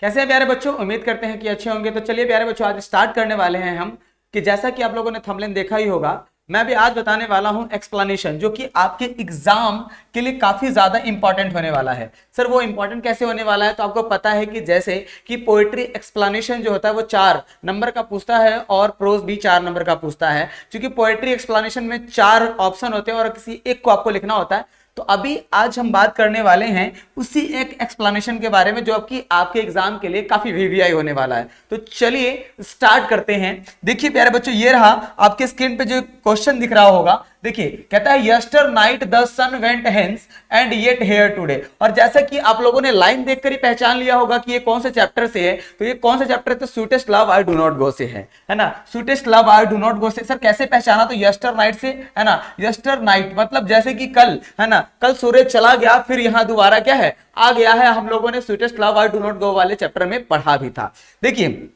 कैसे हैं प्यारे बच्चों, उम्मीद करते हैं कि अच्छे होंगे। तो चलिए प्यारे बच्चों, आज स्टार्ट करने वाले हैं हम कि जैसा कि आप लोगों ने थंबनेल देखा ही होगा, मैं भी आज बताने वाला हूं एक्सप्लेनेशन, जो कि आपके एग्जाम के लिए काफी ज्यादा इंपॉर्टेंट होने वाला है। सर वो इंपॉर्टेंट कैसे होने वाला है? तो आपको पता है कि जैसे कि पोएट्री एक्सप्लेनेशन जो होता है वो 4 नंबर का पूछता है और प्रोज भी 4 नंबर का पूछता है। क्योंकि पोएट्री एक्सप्लेनेशन में 4 ऑप्शन होते हैं और किसी एक को आपको लिखना होता है। तो अभी आज हम बात करने वाले हैं उसी एक एक्सप्लेनेशन के बारे में जो कि आपके एग्जाम के लिए काफी वीवीआई होने वाला है। तो चलिए स्टार्ट करते हैं। देखिए प्यारे बच्चों, ये रहा आपके स्क्रीन पे जो क्वेश्चन दिख रहा होगा। देखिए कहता है yesternight the sun went hence and yet here today. और जैसा कि आप लोगों ने लाइन देखकर ही पहचान लिया होगा कि ये कौन से चैप्टर से है। तो ये कौन सा चैप्टर है? तो sweetest love I do not go से है ना। Sweetest love I do not go से। सर कैसे पहचाना? तो यस्टर नाइट से, है ना। यस्टर नाइट मतलब जैसे कि कल, है ना, कल सूरज चला गया, फिर यहां दोबारा क्या है, आ गया है। हम लोगों ने sweetest love I do not गो वाले चैप्टर में पढ़ा भी था। देखिए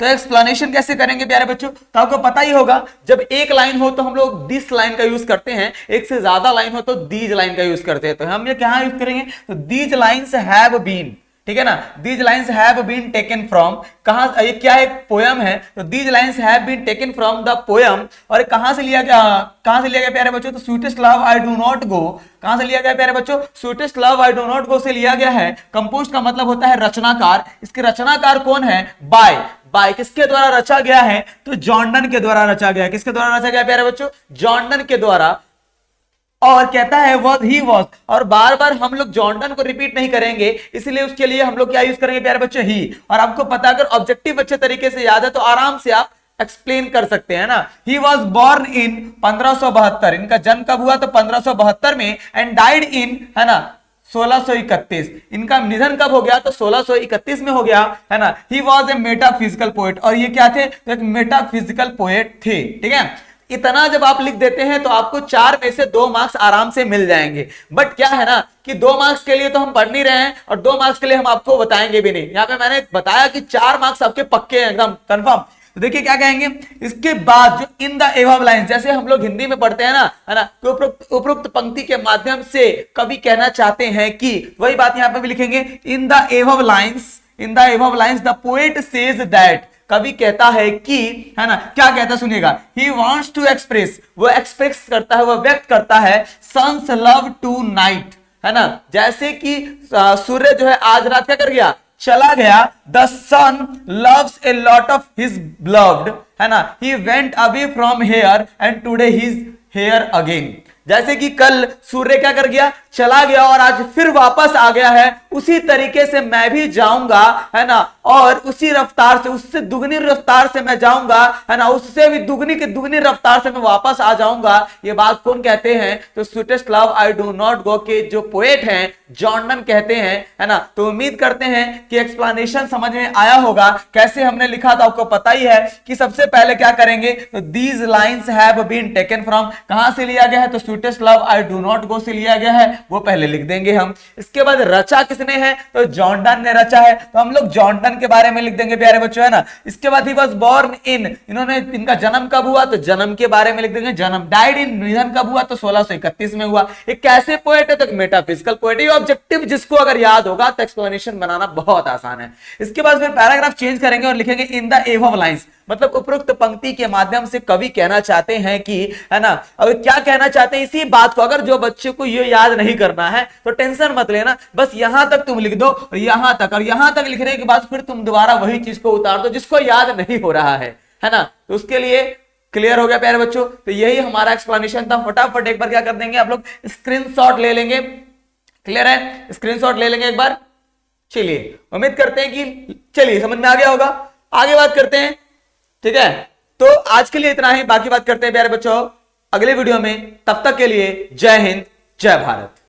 तो एक्सप्लेनेशन कैसे करेंगे प्यारे बच्चों? तो आपको पता ही होगा, जब एक लाइन हो तो हम लोग दिस लाइन का यूज करते हैं, एक से ज्यादा लाइन हो तो दीज लाइन का यूज करते हैं। तो हम ये क्या यूज करेंगे? तो दीज लाइन्स हैव बीन, ठीक है ना। These lines have been taken from, कहां, ये क्या एक पोयम है, तो these lines have been taken from the poem. और कहां से लिया गया? कहां से लिया गया प्यारे बच्चों? तो sweetest love I do not गो। कहां से लिया गया प्यारे बच्चों? Sweetest love I do not go से लिया गया है। कंपोज का मतलब होता है रचनाकार। इसके रचनाकार कौन है? बाय किसके द्वारा रचा गया है? तो जॉर्डन के द्वारा रचा गया है। किसके द्वारा रचा गया प्यारे बच्चों? जॉर्डन के द्वारा। और कहता है वॉज ही वॉज, और बार बार हम लोग जॉर्डन को रिपीट नहीं करेंगे, इसलिए उसके लिए हम लोग क्या यूज करेंगे प्यारे बच्चों? ही। और आपको पता, अगर ऑब्जेक्टिव अच्छे तरीके से याद है तो आराम से आप एक्सप्लेन कर सकते हैं ना। He was born in 1572। इनका जन्म कब हुआ? तो 1572 में। एंड डाइड इन, है ना, 1631। इनका निधन कब हो गया? तो 1631 में हो गया, है ना। He was a metaphysical poet. और ये क्या थे? तो एक मेटाफिजिकल पोएट थे, ठीक है। इतना जब आप लिख देते हैं तो आपको 4 में से 2 मार्क्स आराम से मिल जाएंगे। बट क्या है ना कि 2 मार्क्स के लिए तो हम पढ़ नहीं रहे हैं और 2 मार्क्स के लिए हम आपको बताएंगे भी नहीं। यहाँ पे मैंने बताया कि 4 मार्क्स आपके पक्के हैं, एकदम कंफर्म। तो देखिए क्या कहेंगे इसके बाद, जो इन द एबव लाइंस, जैसे हम लोग हिंदी में पढ़ते हैं ना, है ना, तो उपरोक्त पंक्ति के माध्यम से कवि कहना चाहते हैं कि, वही बात यहां पे भी लिखेंगे। In the above lines the poet says that, कवि कहता है कि, है ना, क्या कहता है सुनिएगा। ही वॉन्ट्स टू एक्सप्रेस, वो एक्सप्रेस करता है, वो व्यक्त करता है सन्स लव टू नाइट, है ना। जैसे कि सूर्य जो है आज रात क्या कर गया? चला गया। The sun loves a lot of his beloved, है ना। He went away from here and today his here again. जैसे कि कल सूर्य क्या कर गया? चला गया और आज फिर वापस आ गया है। उसी तरीके से मैं भी जाऊंगा, है ना, और उसी रफ्तार से, उससे दुगनी रफ्तार से मैं जाऊंगा, है ना, उससे भी दुगनी की दुगनी रफ्तार से मैं वापस आ जाऊंगा। ये बात कौन कहते हैं? तो sweetest love I do not गो के जो पोएट हैं जॉर्डन कहते हैं, है ना। तो उम्मीद करते हैं कि एक्सप्लेनेशन समझ में आया होगा। कैसे हमने लिखा था आपको पता ही है कि सबसे पहले क्या करेंगे? तो these lines have been taken from, कहां से लिया गया है? तो sweetest love I do not go से लिया गया है, वो पहले लिख देंगे हम। इसके बाद रचा किसने है? तो जॉर्डन ने रचा है, तो हम लोग जॉर्डन के बारे में लिख देंगे प्यारे बच्चों, है ना। इसके बाद ही वाज बॉर्न इन, इन्होंने, इनका जन्म कब हुआ? तो जन्म के बारे में लिख देंगे जन्म। डाइड इन, निधन कब हुआ? तो 1631 में हुआ। एक कैसे पोएट है? तो मेटाफिजिकल पोएट। ये ऑब्जेक्टिव जिसको अगर याद होगा तो एक्सप्लेनेशन बनाना बहुत आसान है। इसके बाद फिर पैराग्राफ चेंज करेंगे और लिखेंगे इन द एबव लाइंस, मतलब उपरोक्त पंक्ति के माध्यम से कवि कहना चाहते हैं कि, है ना, अब क्या कहना चाहते हैं इसी बात को। अगर जो बच्चे को ये याद नहीं करना है तो टेंशन मत लेना, बस यहां तक तुम लिख दो और यहां तक, और यहां तक लिखने के बाद फिर तुम दोबारा वही चीज को उतार दो जिसको याद नहीं हो रहा है ना। तो उसके लिए क्लियर हो गया प्यारे बच्चों। तो यही हमारा एक्सप्लेनेशन था। फटाफट एक बार क्या कर देंगे आप लोग? स्क्रीनशॉट ले लेंगे। क्लियर है? स्क्रीनशॉट ले लेंगे एक बार। चलिए उम्मीद करते हैं कि, चलिए समझ में आ गया होगा। आगे बात करते हैं, ठीक है। तो आज के लिए इतना ही, बाकी बात करते हैं प्यारे बच्चों अगले वीडियो में। तब तक के लिए जय हिंद, जय भारत।